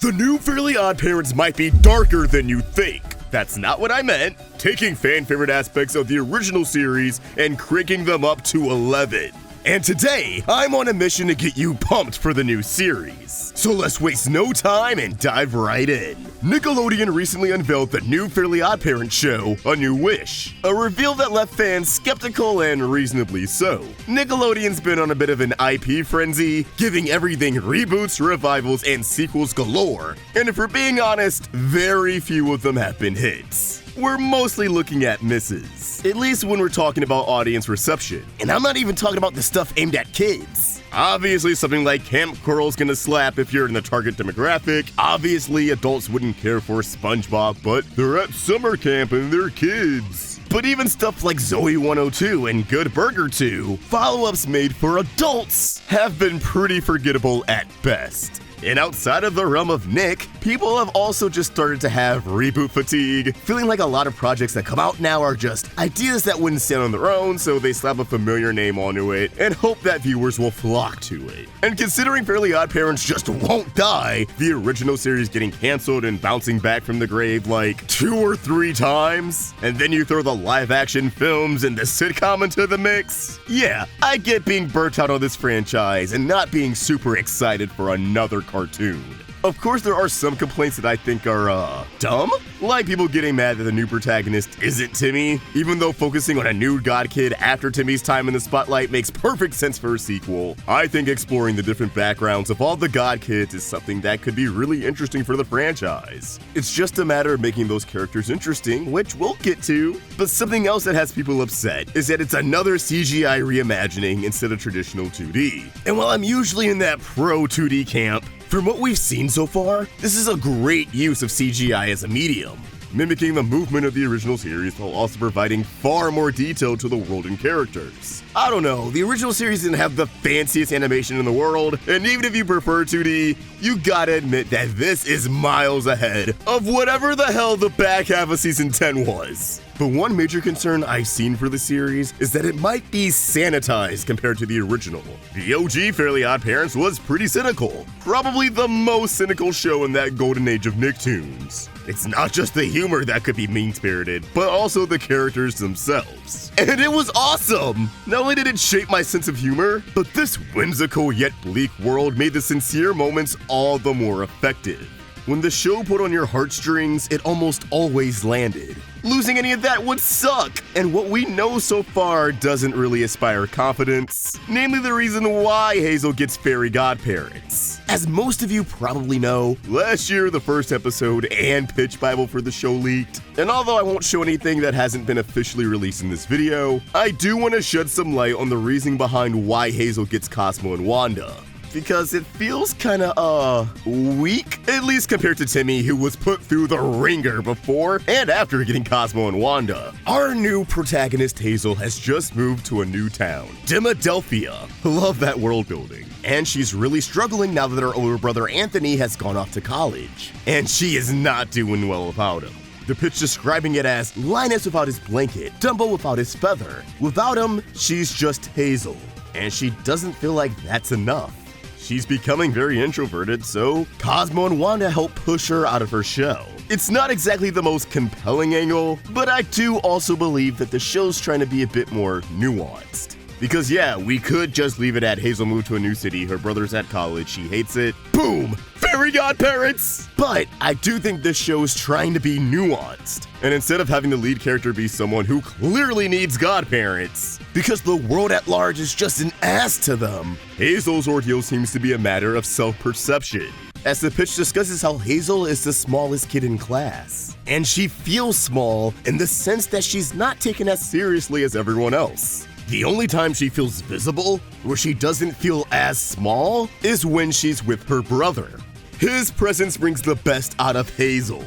The new Fairly Oddparents might be darker than you think. That's not what I meant. Taking fan-favorite aspects of the original series and cranking them up to 11. And today, I'm on a mission to get you pumped for the new series. So let's waste no time and dive right in. Nickelodeon recently unveiled the new Fairly Oddparents show, A New Wish. A reveal that left fans skeptical and reasonably so. Nickelodeon's been on a bit of an IP frenzy, giving everything reboots, revivals, and sequels galore. And if we're being honest, very few of them have been hits. We're mostly looking at misses, at least when we're talking about audience reception. And I'm not even talking about the stuff aimed at kids. Obviously, something like Camp Coral's gonna slap if you're in the target demographic. Obviously, adults wouldn't care for SpongeBob, but they're at summer camp and they're kids. But even stuff like Zoe 102 and Good Burger 2, follow-ups made for adults, have been pretty forgettable at best. And outside of the realm of Nick, people have also just started to have reboot fatigue, feeling like a lot of projects that come out now are just ideas that wouldn't stand on their own, so they slap a familiar name onto it and hope that viewers will flock to it. And considering Fairly Oddparents just won't die, the original series getting canceled and bouncing back from the grave like 2 or 3 times, and then you throw the live-action films and the sitcom into the mix, yeah, I get being burnt out on this franchise and not being super excited for another cartoon. Of course, there are some complaints that I think are, dumb? Like people getting mad that the new protagonist isn't Timmy, even though focusing on a nude god kid after Timmy's time in the spotlight makes perfect sense for a sequel. I think exploring the different backgrounds of all the god kids is something that could be really interesting for the franchise. It's just a matter of making those characters interesting, which we'll get to. But something else that has people upset is that it's another CGI reimagining instead of traditional 2D. And while I'm usually in that pro 2D camp, from what we've seen so far, this is a great use of CGI as a medium, mimicking the movement of the original series while also providing far more detail to the world and characters. I don't know, the original series didn't have the fanciest animation in the world, and even if you prefer 2D, you gotta admit that this is miles ahead of whatever the hell the back half of Season 10 was. But one major concern I've seen for the series is that it might be sanitized compared to the original. The OG Fairly Oddparents was pretty cynical, probably the most cynical show in that golden age of Nicktoons. It's not just the humor that could be mean-spirited, but also the characters themselves. And it was awesome! Not only did it shape my sense of humor, but this whimsical yet bleak world made the sincere moments all the more effective. When the show put on your heartstrings, it almost always landed. Losing any of that would suck, and what we know so far doesn't really inspire confidence, namely the reason why Hazel gets fairy godparents. As most of you probably know, last year the first episode and pitch bible for the show leaked, and although I won't show anything that hasn't been officially released in this video, I do want to shed some light on the reasoning behind why Hazel gets Cosmo and Wanda. Because it feels kinda, weak, at least compared to Timmy, who was put through the ringer before and after getting Cosmo and Wanda. Our new protagonist, Hazel, has just moved to a new town, Dimadelphia. Love that world building. And she's really struggling now that her older brother Anthony has gone off to college. And she is not doing well without him. The pitch describing it as Linus without his blanket, Dumbo without his feather. Without him, she's just Hazel. And she doesn't feel like that's enough. She's becoming very introverted, so Cosmo and Wanda help push her out of her shell. It's not exactly the most compelling angle, but I do also believe that the show's trying to be a bit more nuanced. Because yeah, we could just leave it at Hazel moved to a new city, her brother's at college, she hates it, boom, fairy godparents! But I do think this show is trying to be nuanced. And instead of having the lead character be someone who clearly needs godparents, because the world at large is just an ass to them, Hazel's ordeal seems to be a matter of self-perception. As the pitch discusses how Hazel is the smallest kid in class. And she feels small in the sense that she's not taken as seriously as everyone else. The only time she feels visible, where she doesn't feel as small, is when she's with her brother. His presence brings the best out of Hazel.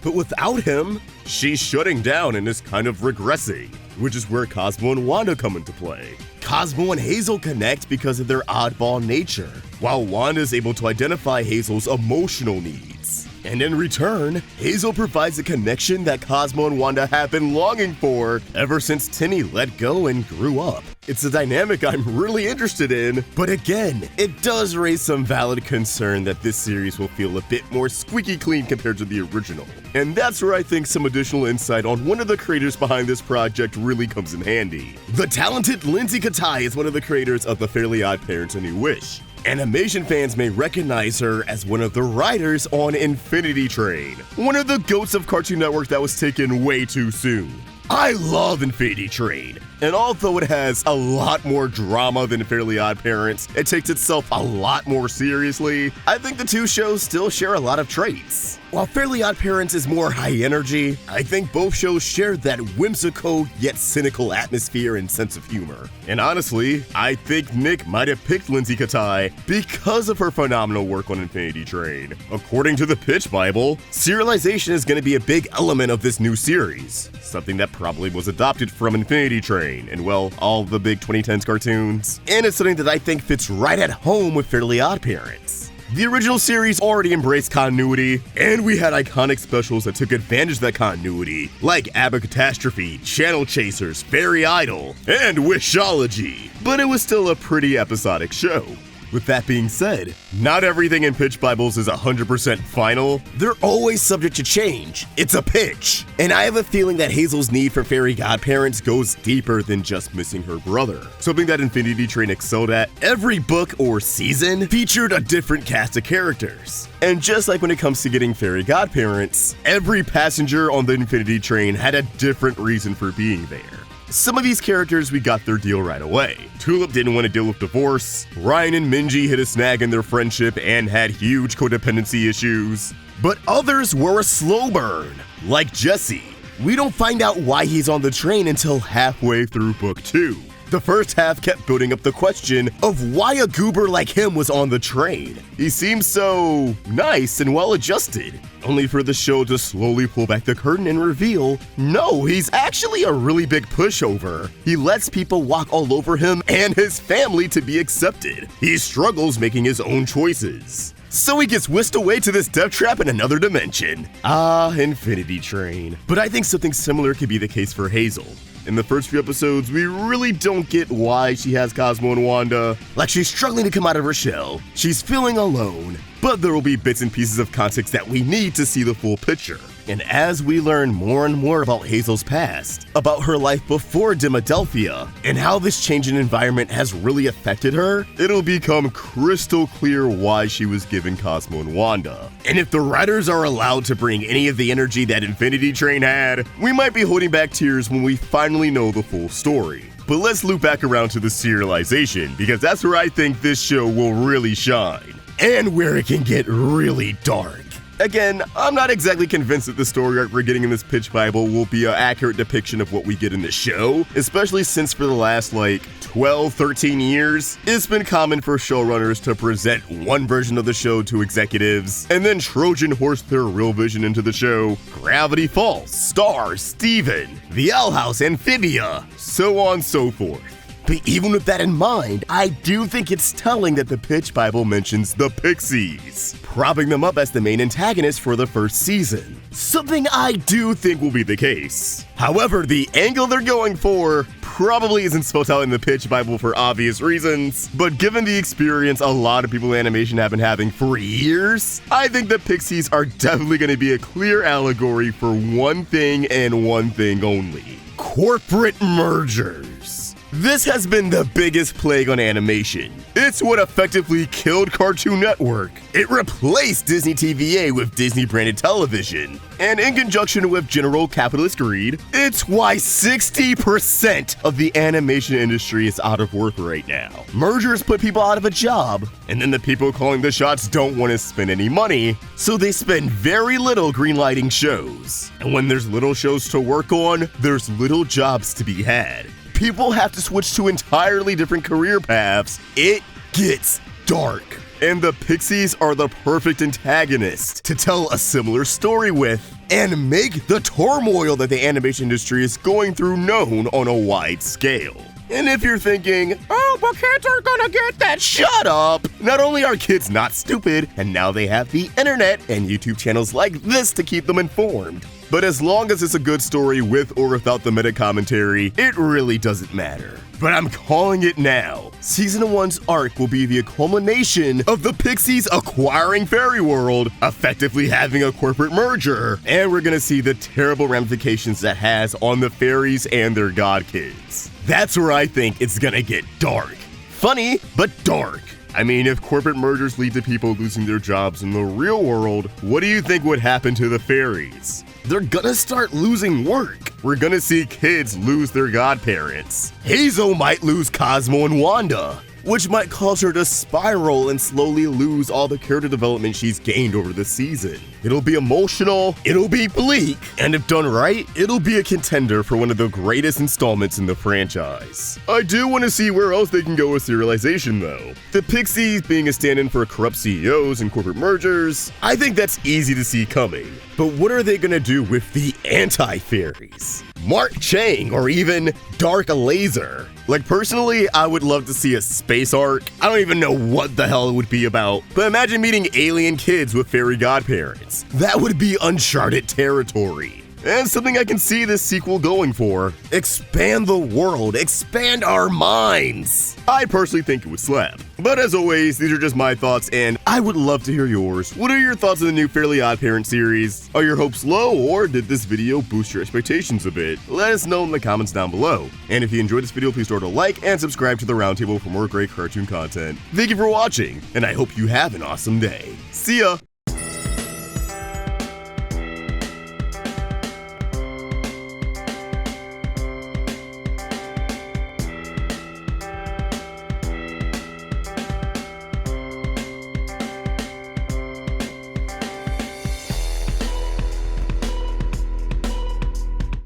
But without him, she's shutting down and is kind of regressing, which is where Cosmo and Wanda come into play. Cosmo and Hazel connect because of their oddball nature, while Wanda is able to identify Hazel's emotional needs. And in return, Hazel provides a connection that Cosmo and Wanda have been longing for ever since Timmy let go and grew up. It's a dynamic I'm really interested in, but again, it does raise some valid concern that this series will feel a bit more squeaky clean compared to the original. And that's where I think some additional insight on one of the creators behind this project really comes in handy. The talented Lindsay Katai is one of the creators of the Fairly Oddparents and Wish. Animation fans may recognize her as one of the writers on Infinity Train, one of the goats of Cartoon Network that was taken way too soon. I love Infinity Train, and although it has a lot more drama than Fairly Oddparents, it takes itself a lot more seriously. I think the two shows still share a lot of traits. While Fairly Oddparents is more high energy, I think both shows share that whimsical yet cynical atmosphere and sense of humor. And honestly, I think Nick might have picked Lindsay Katai because of her phenomenal work on Infinity Train. According to the Pitch Bible, serialization is going to be a big element of this new series, something that probably was adopted from Infinity Train and, well, all the big 2010s cartoons. And it's something that I think fits right at home with Fairly Oddparents. The original series already embraced continuity, and we had iconic specials that took advantage of that continuity, like Abba-Catastrophe, Channel Chasers, Fairy Idol, and Wishology. But it was still a pretty episodic show. With that being said, not everything in Pitch Bibles is 100% final. They're always subject to change. It's a pitch. And I have a feeling that Hazel's need for fairy godparents goes deeper than just missing her brother. Something that Infinity Train excelled at, every book or season featured a different cast of characters. And just like when it comes to getting fairy godparents, every passenger on the Infinity Train had a different reason for being there. Some of these characters, we got their deal right away. Tulip didn't want to deal with divorce, Ryan and Minji hit a snag in their friendship and had huge codependency issues. But others were a slow burn, like Jesse. We don't find out why he's on the train until halfway through book 2. The first half kept building up the question of why a goober like him was on the train. He seems so nice and well-adjusted, only for the show to slowly pull back the curtain and reveal, no, he's actually a really big pushover. He lets people walk all over him and his family to be accepted. He struggles making his own choices. So he gets whisked away to this death trap in another dimension. Ah, Infinity Train. But I think something similar could be the case for Hazel. In the first few episodes, we really don't get why she has Cosmo and Wanda. Like she's struggling to come out of her shell. She's feeling alone. But there will be bits and pieces of context that we need to see the full picture. And as we learn more and more about Hazel's past, about her life before Demodelphia, and how this change in environment has really affected her, it'll become crystal clear why she was given Cosmo and Wanda. And if the writers are allowed to bring any of the energy that Infinity Train had, we might be holding back tears when we finally know the full story. But let's loop back around to the serialization, because that's where I think this show will really shine. And where it can get really dark. Again, I'm not exactly convinced that the story arc we're getting in this Pitch Bible will be an accurate depiction of what we get in the show, especially since for the last 12, 13 years, it's been common for showrunners to present one version of the show to executives, and then Trojan horse their real vision into the show. Gravity Falls, Star, Steven, The Owl House, Amphibia, so on and so forth. But even with that in mind, I do think it's telling that the Pitch Bible mentions the Pixies, propping them up as the main antagonists for the first season. Something I do think will be the case. However, the angle they're going for probably isn't spelled out in the Pitch Bible for obvious reasons, but given the experience a lot of people in animation have been having for years, I think the Pixies are definitely going to be a clear allegory for one thing and one thing only: corporate mergers. This has been the biggest plague on animation. It's what effectively killed Cartoon Network. It replaced Disney TVA with Disney-branded television. And in conjunction with general capitalist greed, it's why 60% of the animation industry is out of work right now. Mergers put people out of a job, and then the people calling the shots don't want to spend any money, so they spend very little greenlighting shows. And when there's little shows to work on, there's little jobs to be had. People have to switch to entirely different career paths. It gets dark. And the Pixies are the perfect antagonist to tell a similar story with and make the turmoil that the animation industry is going through known on a wide scale. And if you're thinking, oh, but kids are gonna get that, shut up! Not only are kids not stupid, and now they have the internet and YouTube channels like this to keep them informed. But as long as it's a good story with or without the meta commentary, it really doesn't matter. but I'm calling it now. Season 1's arc will be the culmination of the Pixies acquiring Fairy World, effectively having a corporate merger, and we're gonna see the terrible ramifications that has on the fairies and their god kids. That's where I think it's gonna get dark. Funny, but dark. I mean, if corporate mergers lead to people losing their jobs in the real world, what do you think would happen to the fairies? They're gonna start losing work. We're gonna see kids lose their godparents. Hazel might lose Cosmo and Wanda, which might cause her to spiral and slowly lose all the character development she's gained over the season. It'll be emotional, it'll be bleak, and if done right, it'll be a contender for one of the greatest installments in the franchise. I do want to see where else they can go with serialization though. The Pixies being a stand-in for corrupt CEOs and corporate mergers, I think that's easy to see coming. But what are they gonna do with the anti-fairies? Mark Chang or even Dark Laser? Like personally, I would love to see a space arc. I don't even know what the hell it would be about, but imagine meeting alien kids with fairy godparents. That would be uncharted territory. And something I can see this sequel going for. Expand the world, expand our minds. I personally think it would slap. But as always, these are just my thoughts and I would love to hear yours. What are your thoughts on the new Fairly Oddparents series? Are your hopes low or did this video boost your expectations a bit? Let us know in the comments down below. And if you enjoyed this video, please throw it a like and subscribe to the Roundtable for more great cartoon content. Thank you for watching, and I hope you have an awesome day. See ya!